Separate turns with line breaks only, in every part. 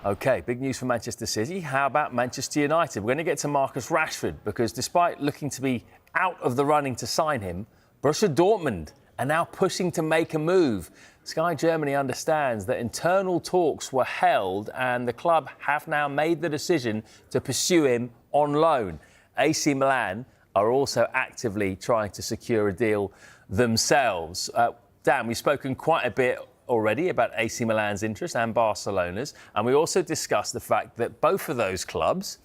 OK, big news for Manchester City. How about Manchester United? We're going to get to Marcus Rashford because despite looking to be out of the running to sign him, Borussia Dortmund are now pushing to make a move. Sky Germany understands that internal talks were held and the club have now made the decision to pursue him on loan. AC Milan are also actively trying to secure a deal themselves. Dan, we've spoken quite a bit already about AC Milan's interest and Barcelona's, and we also discussed the fact that both of those clubs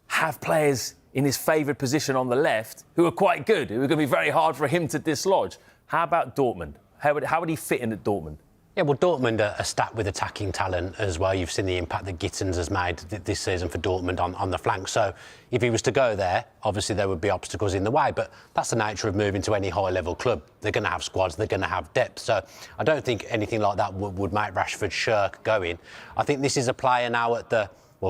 have players in his favoured position on the left who are quite good, who are going to be very hard for him to dislodge. How about Dortmund? How would he fit in at Dortmund?
Yeah, well, Dortmund are stacked with attacking talent as well. You've seen the impact that Gittins has made this season for Dortmund on the flank. So if he was to go there, obviously there would be obstacles in the way. But that's the nature of moving to any high-level club. They're going to have squads, they're going to have depth. So I don't think anything like that would make Rashford shirk going. I think this is a player now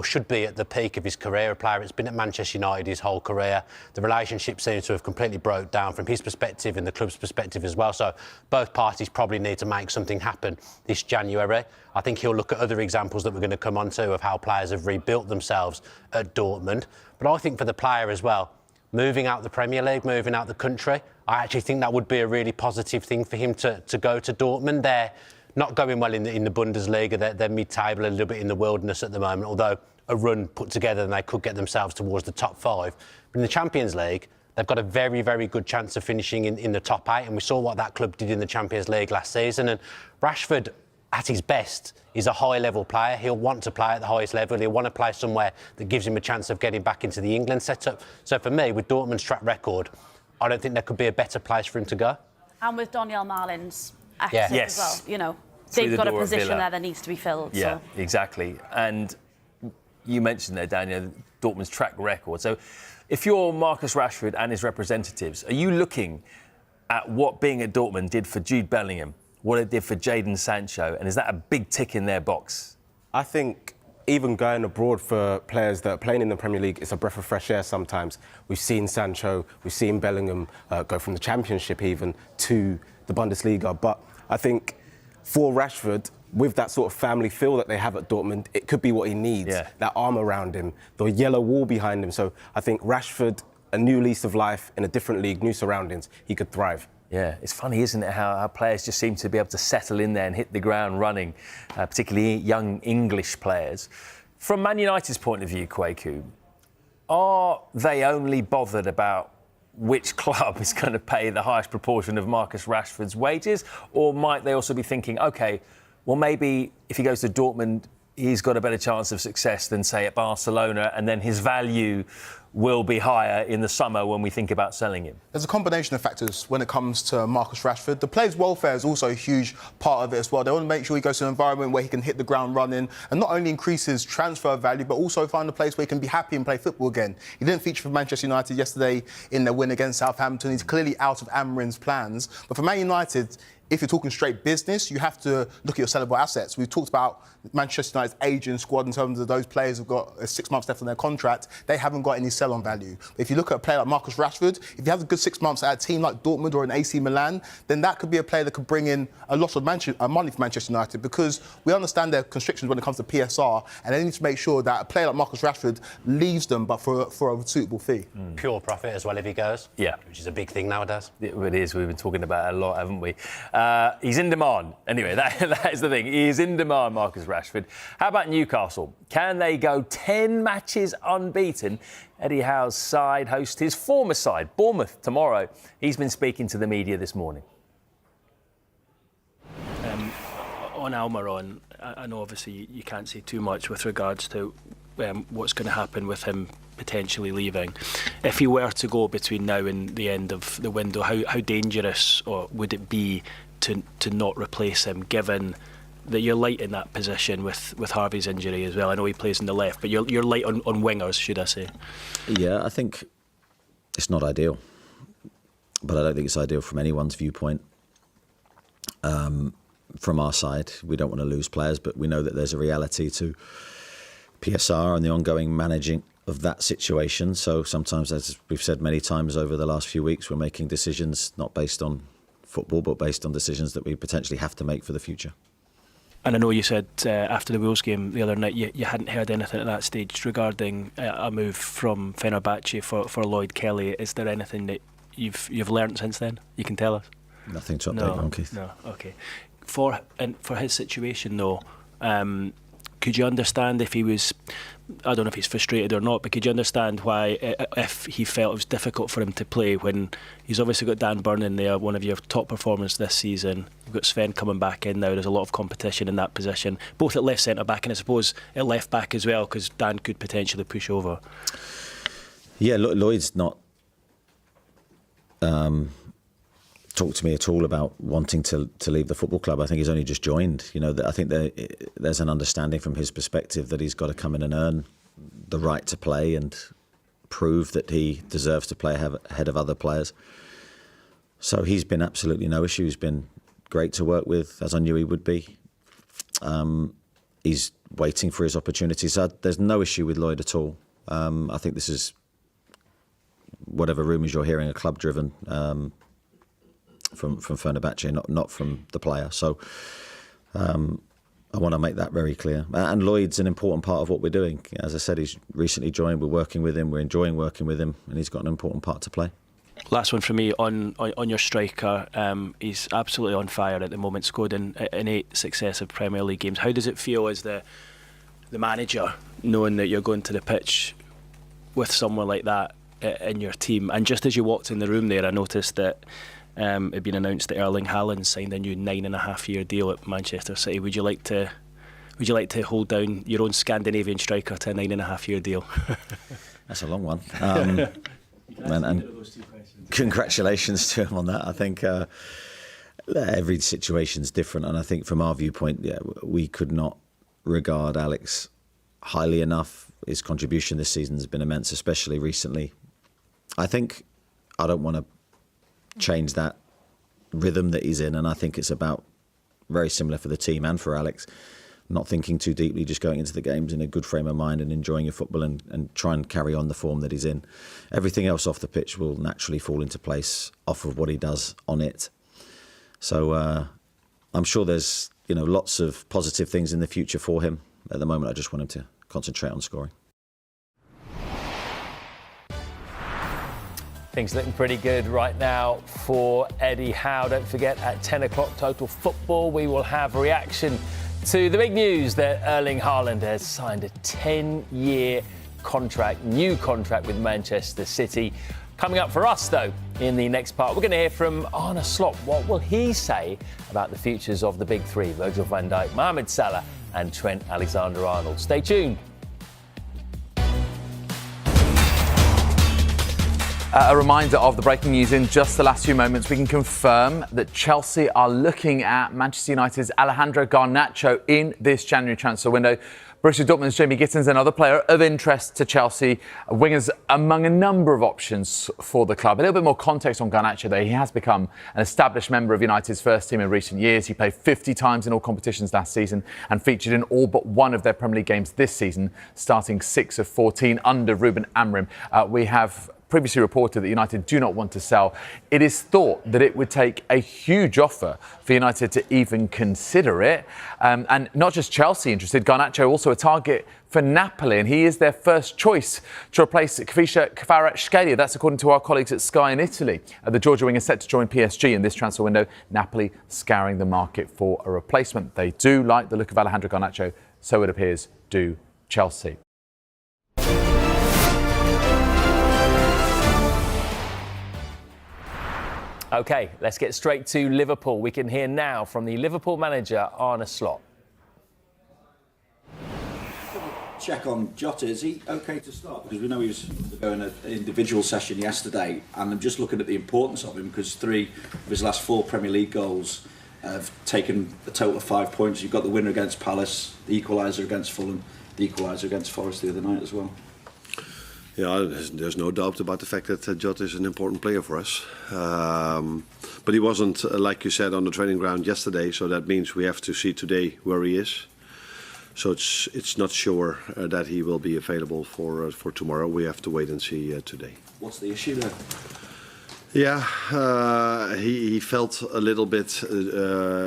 should be at the peak of his career, a player that's been at Manchester United his whole career. The relationship seems to have completely broke down from his perspective and the club's perspective as well. So both parties probably need to make something happen this January. I think he'll look at other examples that we're going to come on to of how players have rebuilt themselves at Dortmund. But I think for the player as well, moving out the Premier League, moving out the country, I actually think that would be a really positive thing for him to go to Dortmund. They're not going well in the Bundesliga. They're mid-table, a little bit in the wilderness at the moment, although a run put together and they could get themselves towards the top 5. But in the Champions League, they've got a very, very good chance of finishing in the top 8, and we saw what that club did in the Champions League last season. And Rashford, at his best, is a high-level player. He'll want to play at the highest level. He'll want to play somewhere that gives him a chance of getting back into the England setup. So for me, with Dortmund's track record, I don't think there could be a better place for him to go.
And with Daniel Marlin's access as well, you know. They've got a position there that needs to be filled.
Yeah,
so.
Exactly. And you mentioned there, Daniel, Dortmund's track record. So if you're Marcus Rashford and his representatives, are you looking at what being at Dortmund did for Jude Bellingham, what it did for Jadon Sancho, and is that a big tick in their box?
I think even going abroad for players that are playing in the Premier League, it's a breath of fresh air sometimes. We've seen Sancho, we've seen Bellingham go from the Championship even to the Bundesliga. But I think for Rashford, with that sort of family feel that they have at Dortmund, it could be what he needs. Yeah. That arm around him, the yellow wall behind him. So I think Rashford, a new lease of life in a different league, new surroundings, he could thrive. Yeah, it's funny, isn't it, how players just seem to be able to settle in there and hit the ground running, particularly young English players. From Man United's point of view, Kweku, are they only bothered about which club is going to pay the highest proportion of Marcus Rashford's wages? Or might they also be thinking, OK, well, maybe if he goes to Dortmund, he's got a better chance of success than, say, at Barcelona, and then his value will be higher in the summer when we think about selling him?
There's a combination of factors when it comes to Marcus Rashford. The player's welfare is also a huge part of it as well. They want to make sure he goes to an environment where he can hit the ground running and not only increase his transfer value, but also find a place where he can be happy and play football again. He didn't feature for Manchester United yesterday in their win against Southampton. He's clearly out of Amorim's plans. But for Man United, if you're talking straight business, you have to look at your sellable assets. We've talked about Manchester United's aging squad in terms of those players who've got 6 months left on their contract. They haven't got any sell-on value. But if you look at a player like Marcus Rashford, if you have a good 6 months at a team like Dortmund or an AC Milan, then that could be a player that could bring in a lot of money for Manchester United, because we understand their constrictions when it comes to PSR, and they need to make sure that a player like Marcus Rashford leaves them, but for a suitable fee.
Pure profit as well if he goes.
Yeah.
Which is a big thing nowadays.
It is. We've been talking about it a lot, haven't we? He's in demand. Anyway, that is the thing. He is in demand, Marcus Rashford. How about Newcastle? Can they go 10 matches unbeaten? Eddie Howe's side host his former side, Bournemouth, tomorrow. He's been speaking to the media this morning.
On Almiron, I know obviously you can't say too much with regards to what's going to happen with him potentially leaving. If he were to go between now and the end of the window, how dangerous would it be to not replace him, given that you're light in that position with Harvey's injury as well? I know he plays on the left, but you're light on wingers, should I say?
Yeah, I think it's not ideal, but I don't think it's ideal from anyone's viewpoint. From our side, we don't want to lose players, but we know that there's a reality to PSR and the ongoing managing of that situation. So sometimes, as we've said many times over the last few weeks, we're making decisions not based on football, but based on decisions that we potentially have to make for the future.
And I know you said after the Wolves game the other night you hadn't heard anything at that stage regarding a move from Fenerbahce for Lloyd Kelly. Is there anything that you've learnt since then? You can tell us.
Nothing to update on, Keith.
No, okay. For his situation though, could you understand if he was, I don't know if he's frustrated or not, but could you understand why, if he felt it was difficult for him to play when he's obviously got Dan Burn in there, one of your top performers this season. You've got Sven coming back in now. There's a lot of competition in that position, both at left centre back and I suppose at left back as well, because Dan could potentially push over.
Yeah, Lloyd's not talked to me at all about wanting to leave the football club. I think he's only just joined. You know, I think there's an understanding from his perspective that he's got to come in and earn the right to play and prove that he deserves to play ahead of other players. So he's been absolutely no issue. He's been great to work with, as I knew he would be. He's waiting for his opportunity. So there's no issue with Lloyd at all. I think this is, whatever rumours you're hearing, are club-driven. From Fenerbahce, not from the player. So I want to make that very clear. And Lloyd's an important part of what we're doing. As I said, he's recently joined. We're working with him. We're enjoying working with him, and he's got an important part to play.
Last one for me on your striker. He's absolutely on fire at the moment. Scored in 8 successive Premier League games. How does it feel as the manager, knowing that you're going to the pitch with someone like that in your team? And just as you walked in the room there, I noticed that it had been announced that Erling Haaland signed a new 9.5-year deal at Manchester City. Would you like to hold down your own Scandinavian striker to a 9.5-year deal?
That's a long one. And congratulations to him on that. I think every situation's different, and I think from our viewpoint, we could not regard Alex highly enough. His contribution this season has been immense, especially recently. I think I don't want to change that rhythm that he's in, and I think it's about very similar for the team and for Alex, not thinking too deeply, just going into the games in a good frame of mind and enjoying your football and try and carry on the form that he's in. Everything else off the pitch will naturally fall into place off of what he does on it. So I'm sure there's lots of positive things in the future for him. At the moment, I just want him to concentrate on scoring.
Things looking pretty good right now for Eddie Howe. Don't forget, at 10 o'clock, Total Football, we will have a reaction to the big news that Erling Haaland has signed a 10-year contract, new contract with Manchester City. Coming up for us, though, in the next part, we're going to hear from Arne Slot. What will he say about the futures of the big three, Virgil van Dijk, Mohamed Salah and Trent Alexander-Arnold? Stay tuned.
A reminder of the breaking news in just the last few moments. We can confirm that Chelsea are looking at Manchester United's Alejandro Garnacho in this January transfer window. Borussia Dortmund's Jamie Gittins, another player of interest to Chelsea. Wingers among a number of options for the club. A little bit more context on Garnacho, though. He has become an established member of United's first team in recent years. He played 50 times in all competitions last season and featured in all but one of their Premier League games this season, starting 6 of 14 under Ruben Amorim. We have previously reported that United do not want to sell. It is thought that it would take a huge offer for United to even consider it. And not just Chelsea interested, Garnacho also a target for Napoli, and he is their first choice to replace Kvisha Kvaratskhelia. That's according to our colleagues at Sky in Italy. The Georgia winger set to join PSG in this transfer window. Napoli scouring the market for a replacement. They do like the look of Alejandro Garnacho, so it appears do Chelsea.
OK, let's get straight to Liverpool. We can hear now from the Liverpool manager, Arne Slot.
Check on Jota, is he OK to start? Because we know he was going an individual session yesterday, and I'm just looking at the importance of him because 3 of his last 4 Premier League goals have taken a total of 5 points. You've got the winner against Palace, the equaliser against Fulham, the equaliser against Forest the other night as well.
Yeah, there's no doubt about the fact that Jota is an important player for us. But he wasn't, like you said, on the training ground yesterday, so that means we have to see today where he is. So it's not sure that he will be available for tomorrow. We have to wait and see today.
What's the issue there?
Yeah, he felt a little bit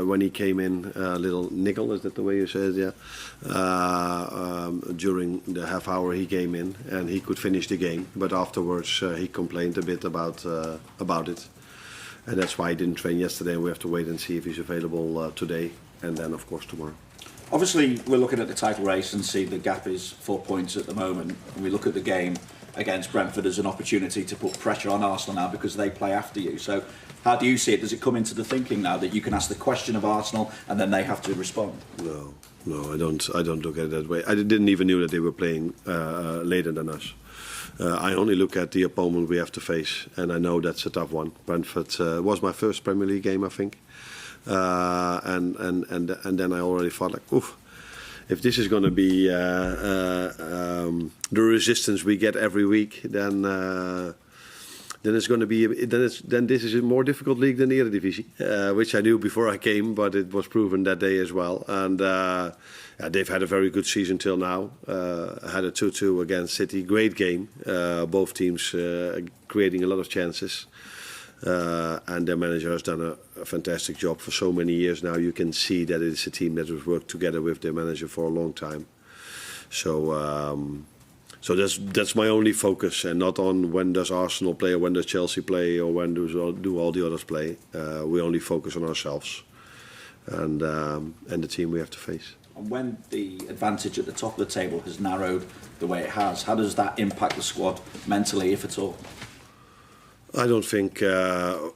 when he came in, a little niggle, is that the way you say it? Yeah. During the half hour he came in and he could finish the game, but afterwards he complained a bit about it. And that's why he didn't train yesterday. We have to wait and see if he's available today and then, of course, tomorrow.
Obviously, we're looking at the title race and see the gap is 4 points at the moment. And we look at the game against Brentford as an opportunity to put pressure on Arsenal now because they play after you. So how do you see it? Does it come into the thinking now that you can ask the question of Arsenal and then they have to respond?
No, I don't look at it that way. I didn't even know that they were playing later than us. I only look at the opponent we have to face, and I know that's a tough one. Brentford was my first Premier League game, I think, and then I already thought like, oof. If this is going to be the resistance we get every week, then it's going to be then this is a more difficult league than the Eredivisie, which I knew before I came, but it was proven that day as well. And they've had a very good season till now. Had a 2-2 against City, great game. Both teams creating a lot of chances. And their manager has done a fantastic job for so many years now. You can see that it's a team that has worked together with their manager for a long time. So that's my only focus, and not on when does Arsenal play or when does Chelsea play or when do all the others play. We only focus on ourselves and the team we have to face.
And when the advantage at the top of the table has narrowed the way it has, how does that impact the squad mentally, if at all?
I don't think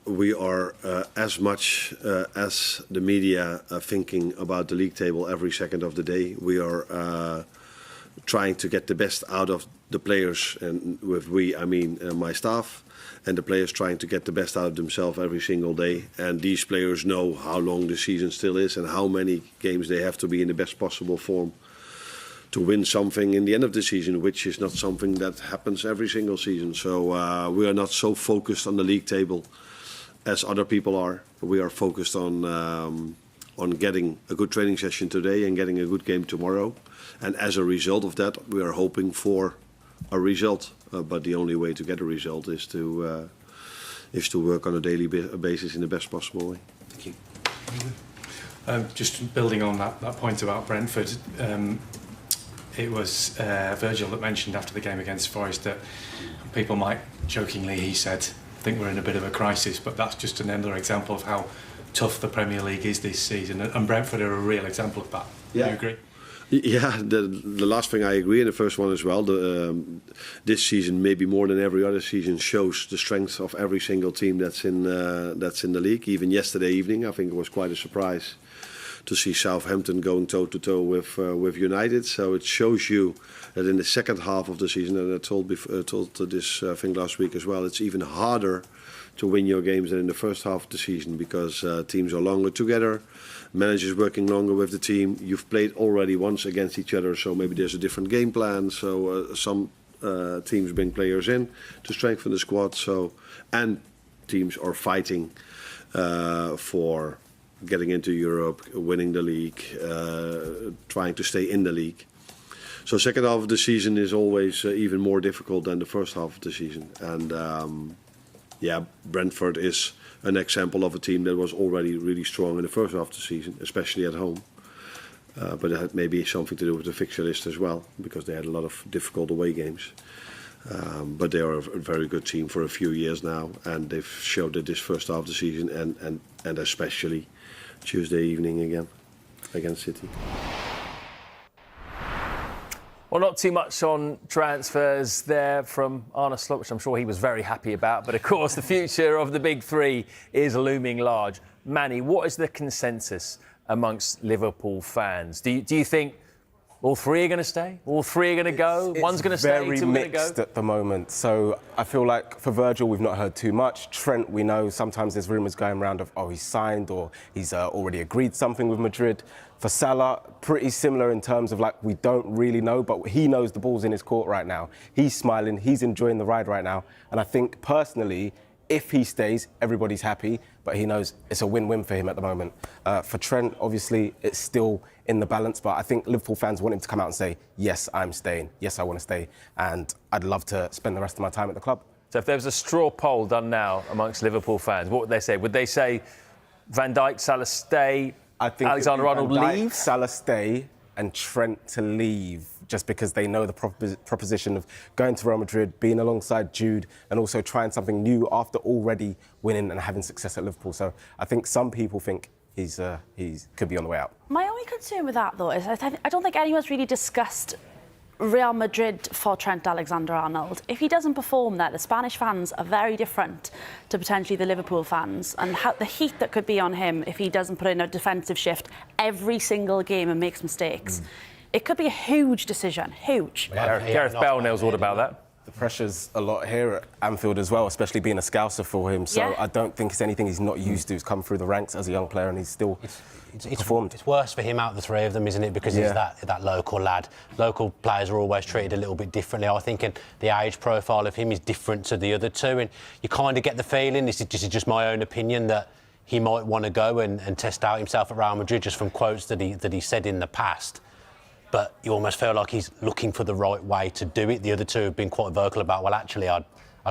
we are as much as the media thinking about the league table every second of the day. We are trying to get the best out of the players, and with we, I mean my staff, and the players trying to get the best out of themselves every single day. And these players know how long the season still is and how many games they have to be in the best possible form to win something in the end of the season, which is not something that happens every single season. So we are not so focused on the league table as other people are. We are focused on getting a good training session today and getting a good game tomorrow. And as a result of that, we are hoping for a result. But the only way to get a result is to work on a daily basis in the best possible way.
Thank you.
Just building on that point about Brentford, it was Virgil that mentioned after the game against Forest that people might, jokingly, he said, think we're in a bit of a crisis, but that's just another example of how tough the Premier League is this season, and Brentford are a real example of that.
Yeah.
Do you agree?
Yeah, the last thing I agree, and the first one as well. This season, maybe more than every other season, shows the strength of every single team that's in the league. Even yesterday evening, I think it was quite a surprise to see Southampton going toe-to-toe with United. So it shows you that in the second half of the season, and I told this thing last week as well, it's even harder to win your games than in the first half of the season because teams are longer together, managers working longer with the team. You've played already once against each other, so maybe there's a different game plan. So some teams bring players in to strengthen the squad. And teams are fighting for getting into Europe, winning the league, trying to stay in the league. So second half of the season is always even more difficult than the first half of the season. And Brentford is an example of a team that was already really strong in the first half of the season, especially at home. But it had maybe something to do with the fixture list as well, because they had a lot of difficult away games. But they are a very good team for a few years now, and they've showed it this first half of the season, and especially Tuesday evening again against City.
Well, not too much on transfers there from Arne Slot, which I'm sure he was very happy about. But of course, the future of the big three is looming large. Manny, what is the consensus amongst Liverpool fans? Do you think all three are going to stay? All three are going to go? One's going to stay, two are going to go?
Very mixed at the moment. So I feel like for Virgil, we've not heard too much. Trent, we know sometimes there's rumours going around of, he's signed or he's already agreed something with Madrid. For Salah, pretty similar in terms of we don't really know, but he knows the ball's in his court right now. He's smiling, he's enjoying the ride right now. And I think personally, if he stays, everybody's happy, but he knows it's a win-win for him at the moment. For Trent, obviously, it's still in the balance, but I think Liverpool fans want him to come out and say, yes, I'm staying, yes, I want to stay, and I'd love to spend the rest of my time at the club.
So if there was a straw poll done now amongst Liverpool fans, what would they say? Would they say Van Dijk, Salah stay,
I think
Alexander-Arnold leave?
Salah stay and Trent to leave, just because they know the proposition of going to Real Madrid, being alongside Jude, and also trying something new after already winning and having success at Liverpool. So I think some people think he could be on the way out.
My only concern with that, though, is I don't think anyone's really discussed Real Madrid for Trent Alexander-Arnold. If he doesn't perform there, the Spanish fans are very different to potentially the Liverpool fans, and the heat that could be on him if he doesn't put in a defensive shift every single game and makes mistakes. It could be a huge decision, huge.
Gareth Bale knows all about that.
The pressure's a lot here at Anfield as well, especially being a scouser for him. So I don't think it's anything he's not used to. He's come through the ranks as a young player and he's still performed.
It's worse for him out of the three of them, isn't it? Because he's that local lad. Local players are always treated a little bit differently. I think the age profile of him is different to the other two, and you kind of get the feeling, this is just my own opinion, that he might want to go and test out himself at Real Madrid, just from quotes that he said in the past. But you almost feel like he's looking for the right way to do it. The other two have been quite vocal about, well, actually, I'd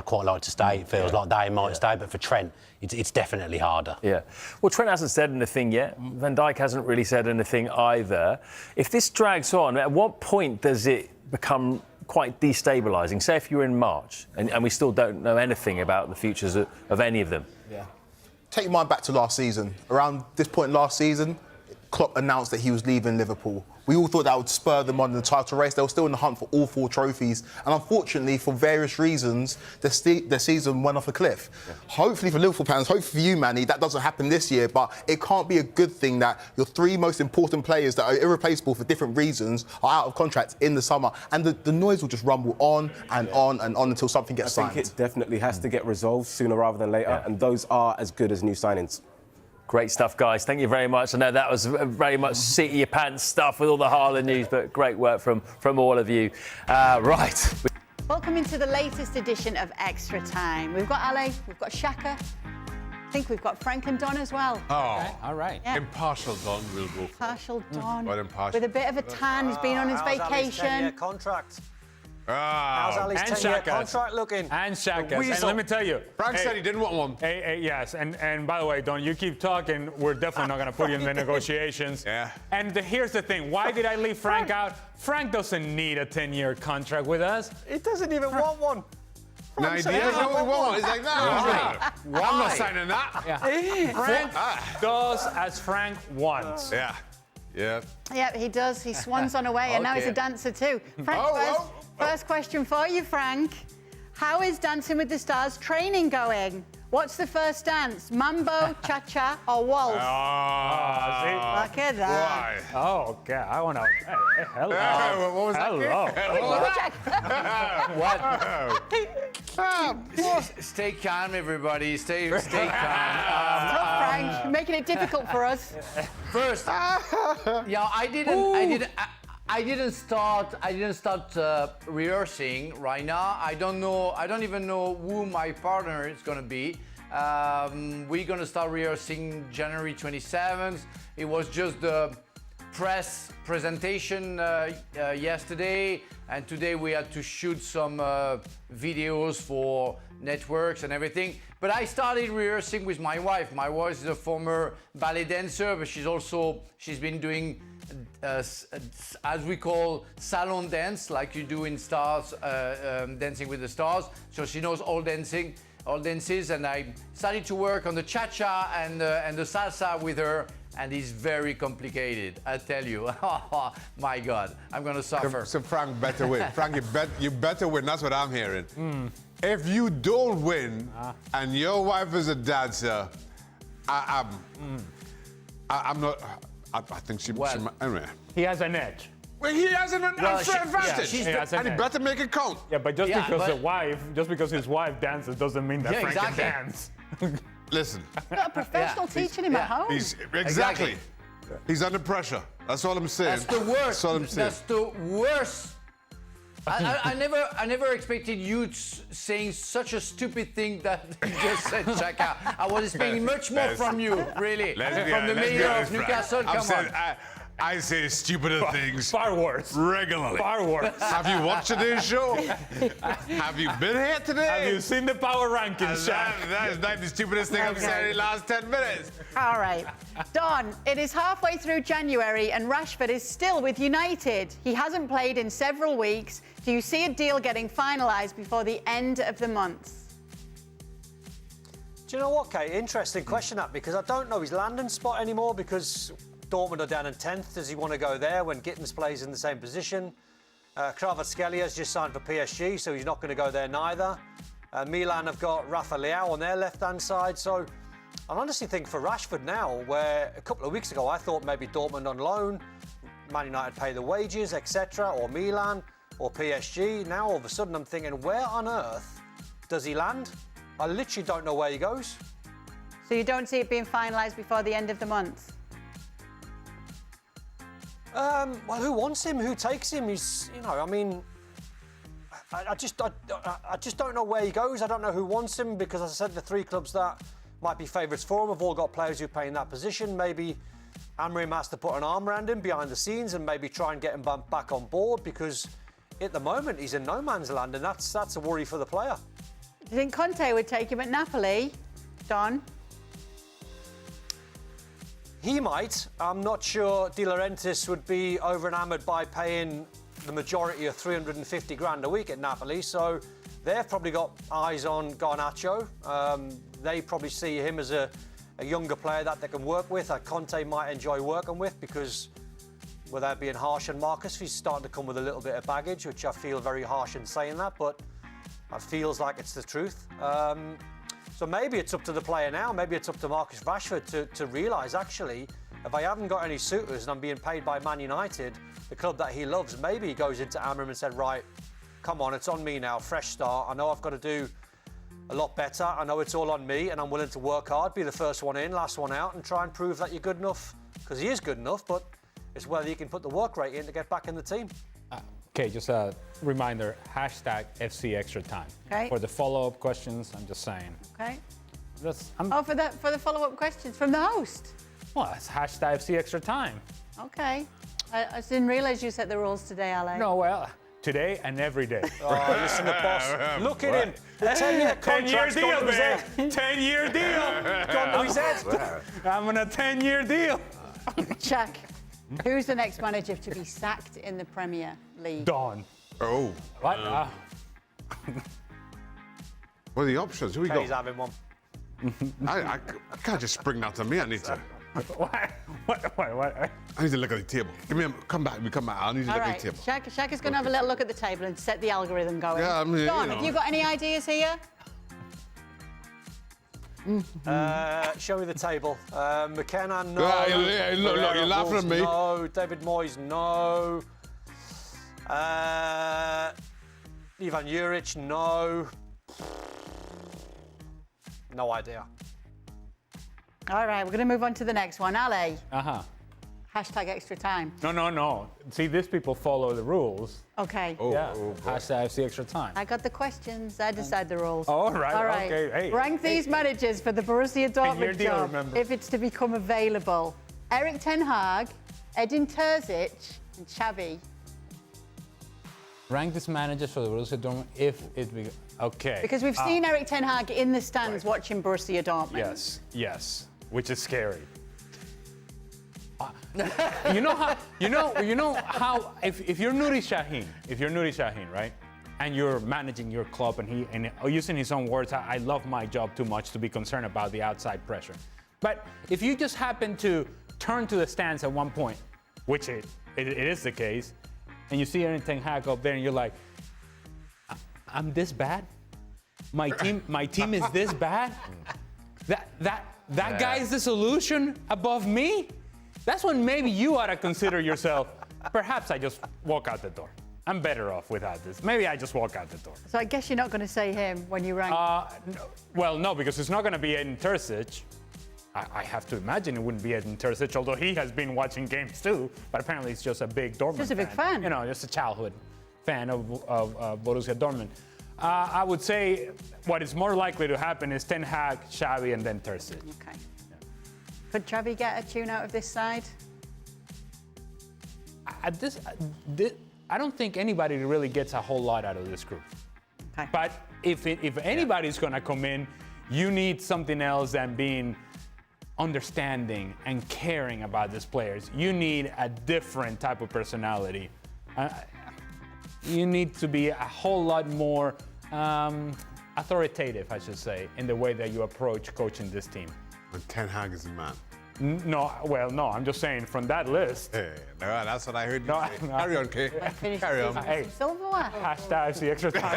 quite like to stay. It feels like they might stay, but for Trent, it's definitely harder.
Yeah. Well, Trent hasn't said anything yet. Van Dijk hasn't really said anything either. If this drags on, at what point does it become quite destabilising? Say if you're in March and we still don't know anything about the futures of any of them.
Yeah. Take your mind back to last season. Around this point last season, Klopp announced that he was leaving Liverpool. We all thought that would spur them on in the title race. They were still in the hunt for all 4 trophies. And unfortunately, for various reasons, the season went off a cliff. Yeah. Hopefully for Liverpool fans, hopefully for you, Manny, that doesn't happen this year. But it can't be a good thing that your 3 most important players that are irreplaceable for different reasons are out of contract in the summer. And the noise will just rumble on and on and on until something gets signed.
I think it definitely has to get resolved sooner rather than later. Yeah. And those are as good as new signings.
Great stuff, guys. Thank you very much. I know that was very much seat of your pants stuff with all the Haaland news, but great work from all of you. Right.
Welcome into the latest edition of Extra Time. We've got Ale, we've got Shaka. I think we've got Frank and Don as well.
Oh,
okay.
All right. Yeah. Impartial Don will go for
Impartial Don.
Impartial.
With a bit of a tan. He's been on his vacation.
Ali's 10-year contract.
How's
Ali's 10-year contract looking?
And Shaka's. And let me tell you.
Frank said he didn't want one.
Yes. And by the way, Don, you keep talking. We're definitely not going to put you in the negotiations.
Yeah.
And here's the thing. Why did I leave Frank out? Frank doesn't need a 10-year contract with us.
He doesn't even want one.
No, he doesn't want one. He's like, no, I'm not signing that.
Yeah. Frank does as Frank wants.
Yeah. Yeah.
Yeah, he does. He swans on away, and now he's a dancer too. Frank, first question for you, Frank. How is Dancing with the Stars training going? What's the first dance? Mambo, cha-cha, or waltz? Look at that.
Why?
Oh, okay. I want to. Hey, hello.
What was
Hello.
What? Stay calm, everybody. Stay calm.
Frank, making it difficult for us.
First, yeah, I didn't start rehearsing right now. I don't even know who my partner is gonna be. We're gonna start rehearsing January 27th. It was just the press presentation yesterday, and today we had to shoot some videos for networks and everything. But I started rehearsing with my wife. My wife is a former ballet dancer, but she's been doing as we call salon dance, like you do in Stars, Dancing with the Stars. So she knows all dances, and I started to work on the cha-cha and the salsa with her, and it's very complicated, I tell you. My God, I'm gonna suffer.
So Frank better win. Frank, you better win. That's what I'm hearing. If you don't win, and your wife is a dancer, I'm not. I think she might. Anyway.
He has an edge.
Well, he has an unfair advantage. And he better make it count.
Yeah, but just because his wife dances doesn't mean that Frank can dance.
Listen.
You've got a professional teaching him at home.
Exactly. He's under pressure. That's all I'm saying.
That's the worst.
That's all I'm saying.
That's the worst. I never expected you saying such a stupid thing that you just said, Chaka. I was expecting much more from you, really. From the mayor of Newcastle. Come on.
I say stupider things.
Far worse.
Regularly.
Far worse.
Have you watched today's show? Have you been here today?
Have you seen the power rankings, Shaq?
That's the stupidest thing I've said in the last 10 minutes.
All right. Don, it is halfway through January and Rashford is still with United. He hasn't played in several weeks. Do you see a deal getting finalised before the end of the month?
Do you know what, Kate? Interesting question that, because I don't know his landing spot anymore, because Dortmund are down in 10th. Does he want to go there when Gittins plays in the same position? Kvaratskhelia just signed for PSG, so he's not going to go there neither. Milan have got Rafa Leao on their left-hand side, so I honestly think for Rashford now, where a couple of weeks ago I thought maybe Dortmund on loan, Man United pay the wages, etc., or Milan, or PSG. Now all of a sudden I'm thinking, where on earth does he land? I literally don't know where he goes.
So you don't see it being finalised before the end of the month?
Well, who wants him? Who takes him? He's, I mean, I just don't know where he goes. I don't know who wants him, because, as I said, the three clubs that might be favourites for him have all got players who play in that position. Maybe Amorim has to put an arm around him behind the scenes and maybe try and get him back on board, because at the moment he's in no man's land, and that's a worry for the player.
Do you think Conte would take him at Napoli, Don?
He might. I'm not sure De Laurentiis would be over enamoured by paying the majority of 350 grand a week at Napoli, so they've probably got eyes on Garnacho. They probably see him as a younger player that they can work with, that Conte might enjoy working with, because without being harsh on Marcus, he's starting to come with a little bit of baggage, which I feel very harsh in saying that, but it feels like it's the truth. So maybe it's up to the player now, maybe it's up to Marcus Rashford to realise, actually, if I haven't got any suitors and I'm being paid by Man United, the club that he loves, maybe he goes into Amorim and said, right, come on, it's on me now, fresh start. I know I've got to do a lot better. I know it's all on me, and I'm willing to work hard, be the first one in, last one out, and try and prove that you're good enough, because he is good enough, but it's whether you can put the work rate in to get back in the team.
Okay, just a reminder, hashtag FC Extra Time.
Okay.
For the follow-up questions, I'm just saying.
Okay.
For
the follow-up questions from the host?
Well, it's hashtag FC Extra Time.
Okay. I didn't realise you set the rules today, Ale.
No, well, today and every day.
Oh, listen to boss. Look at him. The 10-year contract's gone to his head.
10-year deal.
Gone to his head.
I'm on a 10-year deal.
Chuck, who's the next manager to be sacked in the Premier League?
Don.
Oh.
What?
What are the options? Who we
He's
got?
having one.
I can't just spring that to me. I need to.
What?
I need to look at the table. Come back. I need to
All
look
right,
at the table.
Shaq is going to have a little look at the table and set the algorithm going.
Yeah, I mean,
Don, have you got any ideas here?
Show me the table. McKenna, no.
Look, you're laughing at me.
No. David Moyes, no. Ivan Juric, no. No idea.
All right, we're going to move on to the next one. Ale,
Uh-huh.
hashtag extra time.
No. See, these people follow the rules.
Okay.
Yeah. Hashtag FC Extra Time.
I got the questions. I decide the rules.
All right. Okay. Hey.
Rank these managers for the Borussia Dortmund
deal,
job
remember.
if it's to become available. Erik ten Hag, Edin Terzic, and Xavi.
Rank these managers for the Borussia Dortmund if it be okay.
Because we've seen Erik ten Hag in the stands watching Borussia Dortmund.
Yes, which is scary. You know how if you're Nuri Sahin, right, and you're managing your club, and using his own words, I love my job too much to be concerned about the outside pressure. But if you just happen to turn to the stands at one point, which it is the case, and you see Erik ten Hag up there, and you're like, I'm this bad? My team is this bad? That guy is the solution above me? That's when maybe you ought to consider yourself, perhaps I just walk out the door. I'm better off without this. Maybe I just walk out the door.
So I guess you're not going to say him when you rank.
No, because it's not going to be Edin Terzic. I have to imagine it wouldn't be Edin Terzic, although he has been watching games too. But apparently he's just a big Dortmund fan.
Just a big fan.
You know, just a childhood fan of Borussia Dortmund. I would say what is more likely to happen is Ten Hag, Xavi, and then Terzic.
Okay. Could Xavi get a tune out of this side?
I don't think anybody really gets a whole lot out of this group.
Okay.
But if anybody's going to come in, you need something else than being understanding and caring about these players. You need a different type of personality. You need to be a whole lot more authoritative, I should say, in the way that you approach coaching this team.
But Ten Hag is the man.
No, I'm just saying from that list.
Hey, no, that's what I heard you say. Carry on, Kay. Carry on.
Hey,
Silverware.
hashtags the extra time.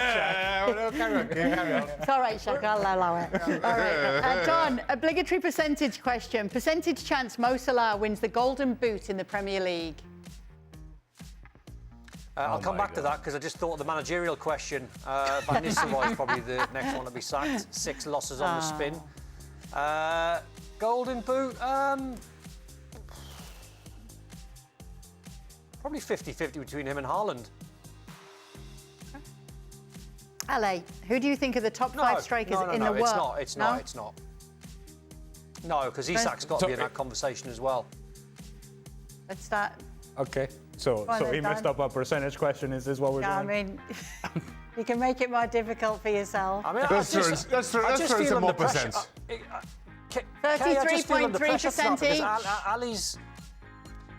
Carry on, Kay. Carry on.
It's all right, Shaq, I'll allow it. All right. Don, obligatory percentage question. Percentage chance Mo Salah wins the Golden Boot in the Premier League?
I'll come back to that because I just thought the managerial question. Van Nistelrooy is probably the next one to be sacked. 6 losses on the spin. Golden Boot, probably 50-50 between him and Haaland.
LA, who do you think are the top 5 strikers in the world?
It's not. No, because Isak's got to be in that conversation as well.
Let's start.
Okay, so he messed up our percentage question. Is this what we're doing?
I mean, you can make it more difficult for yourself.
I mean,
Let's throw some more percent.
33.3% each.
Ali's.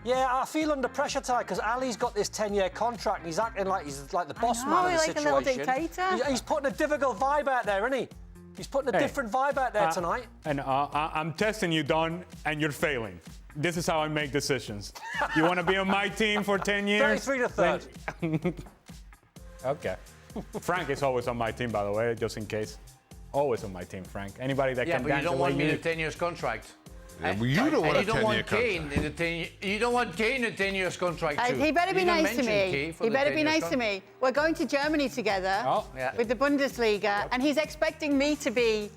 Yeah, I feel under pressure, Ty, because Ali's got this 10-year contract and he's acting like he's like the boss man of the
like
situation.
A little dictator.
He's putting a difficult vibe out there, isn't he? He's putting a different vibe out there tonight.
And I'm testing you, Don, and you're failing. This is how I make decisions. You want to be on my team for 10 years?
33 to third.
Okay. Frank is always on my team, by the way, just in case. Always on my team, Frank. Anybody that can
but
dance
you don't want me in a
you.
10 years contract.
Yeah, well, you don't want a 10-year
contract. You don't want Kane in a 10 years contract too.
He better be nice to me.
He
better be nice to me. We're going to Germany together with the Bundesliga, and he's expecting me to be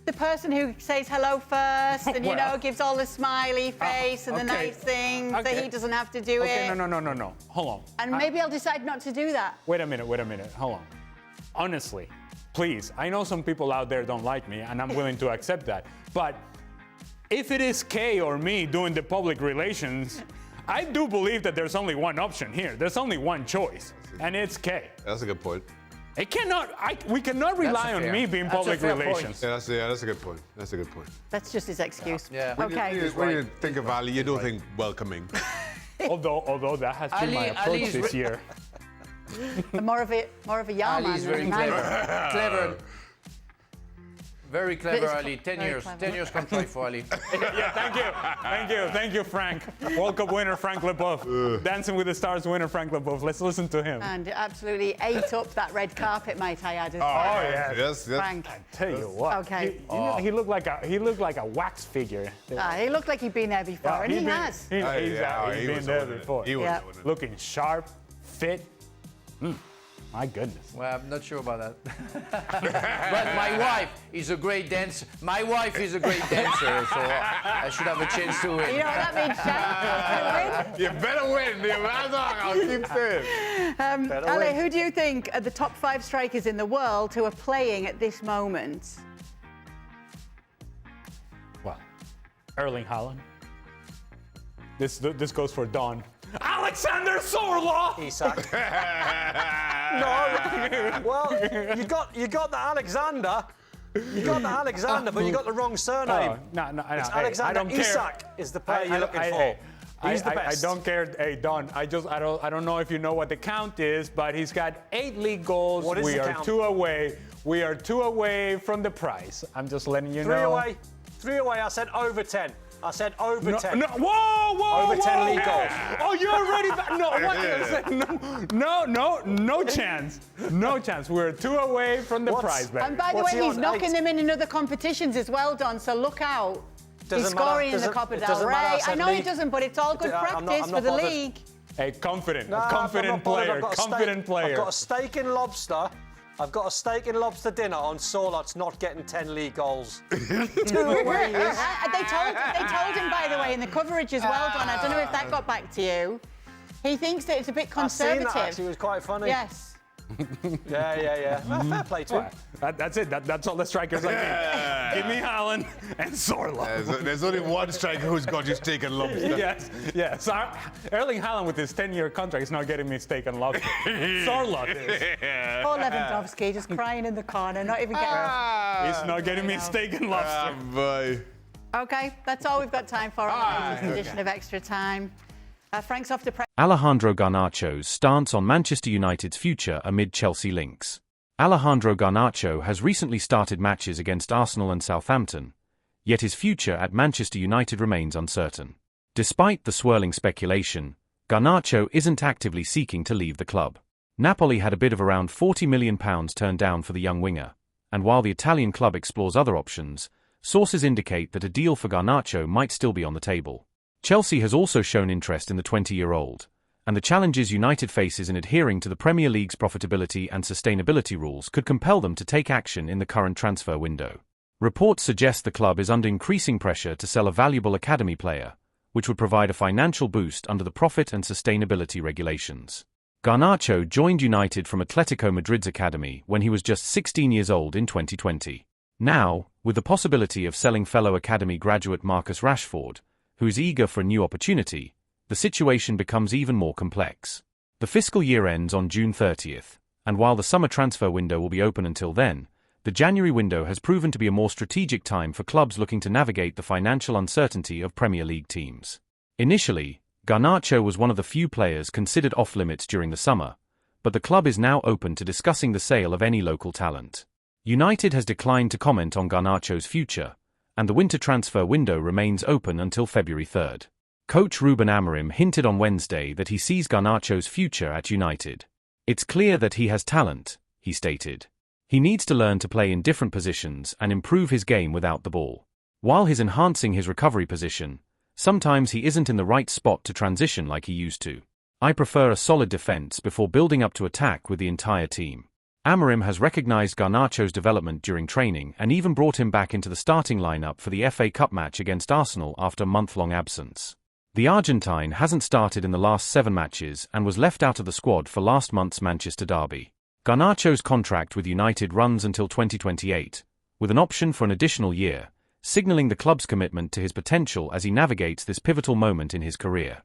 the person who says hello first and, gives all the smiley face and the nice things so he doesn't have to do it.
No. Hold on.
And maybe I'll decide not to do that.
Wait a minute. Hold on. Honestly, please, I know some people out there don't like me, and I'm willing to accept that. But if it is Kay or me doing the public relations, I do believe that there's only one option here. There's only one choice, and it's Kay.
That's a good point.
We cannot rely on me being public relations.
Yeah, that's a good point. That's a good point.
That's just his excuse.
Yeah.
Okay.
When you think of Ali, you don't think welcoming.
although that has been my approach this year.
More of a yard man.
Ali is very clever. Very clever, Ali. 10 years.
Clever.
10 years contract for Ali.
Thank you, Frank. World Cup winner Frank Leboeuf. Dancing with the Stars winner Frank Leboeuf. Let's listen to him.
And absolutely ate up that red carpet, might I add.
Yes.
Frank.
I tell you what.
Okay.
He looked like a wax figure.
He looked like he'd been there before, and he has.
He's been there before. Looking sharp, fit. My goodness.
Well, I'm not sure about that. But my wife is a great dancer. So I should have a chance to win.
You know what that means, Shaq?
You better win. I'll keep saying.
Ale, who do you think are the top 5 strikers in the world who are playing at this moment?
Well, Erling Haaland. This goes for Don. Alexander Sorloth!
Isak. No. Well, you got the Alexander. You got the Alexander, but you got the wrong surname.
No.
It's Alexander Isak is the player you're looking for. He's the best.
I don't care. Hey, Don, I don't know if you know what the count is, but he's got 8 league goals.
What is
we
the
are
count?
2 away. We are 2 away from the prize. I'm just letting you know.
3 away. I said over 10. I said over 10.
No, whoa!
Over 10 league goals.
Oh, you're already back. No chance. No chance. We're 2 away from the prize, baby.
And by the way, he's knocking them in other competitions as well, Don, so look out. He's scoring in the Copa del Rey. I know he doesn't, but it's all good practice for the league.
A confident player.
I've got a steak in lobster. I've got a steak and lobster dinner on Sorloth's not getting 10 league goals. 2 away he is.
They told him, by the way, in the coverage as well, Don. I don't know if that got back to you. He thinks that it's a bit conservative.
I've seen that, actually. It was quite funny.
Yes.
Yeah. Well, fair play to him.
That's it. That's all the strikers I need. Give me Haaland and Sorloth.
There's only one striker who's got you steak and lobster.
yes. Erling Haaland with his 10-year contract is not getting me steak and lobster. Sorloth is.
Poor Lewandowski just crying in the corner, not even getting.
He's not getting me steak and lobster.
Boy.
Okay, that's all we've got time for on this edition of Extra Time. Frank's off to press.
Alejandro Garnacho's stance on Manchester United's future amid Chelsea links. Alejandro Garnacho has recently started matches against Arsenal and Southampton, yet his future at Manchester United remains uncertain. Despite the swirling speculation, Garnacho isn't actively seeking to leave the club. Napoli had a bid of around £40 million turned down for the young winger, and while the Italian club explores other options, sources indicate that a deal for Garnacho might still be on the table. Chelsea has also shown interest in the 20-year-old, and the challenges United faces in adhering to the Premier League's profitability and sustainability rules could compel them to take action in the current transfer window. Reports suggest the club is under increasing pressure to sell a valuable academy player, which would provide a financial boost under the profit and sustainability regulations. Garnacho joined United from Atletico Madrid's academy when he was just 16 years old in 2020. Now, with the possibility of selling fellow academy graduate Marcus Rashford, who is eager for a new opportunity, the situation becomes even more complex. The fiscal year ends on June 30th, and while the summer transfer window will be open until then, the January window has proven to be a more strategic time for clubs looking to navigate the financial uncertainty of Premier League teams. Initially, Garnacho was one of the few players considered off-limits during the summer, but the club is now open to discussing the sale of any local talent. United has declined to comment on Garnacho's future, and the winter transfer window remains open until February 3rd. Coach Ruben Amorim hinted on Wednesday that he sees Garnacho's future at United. "It's clear that he has talent," he stated. "He needs to learn to play in different positions and improve his game without the ball. While he's enhancing his recovery position, sometimes he isn't in the right spot to transition like he used to. I prefer a solid defense before building up to attack with the entire team." Amorim has recognized Garnacho's development during training and even brought him back into the starting lineup for the FA Cup match against Arsenal after a month-long absence. The Argentine hasn't started in the last 7 matches and was left out of the squad for last month's Manchester derby. Garnacho's contract with United runs until 2028, with an option for an additional year, signalling the club's commitment to his potential as he navigates this pivotal moment in his career.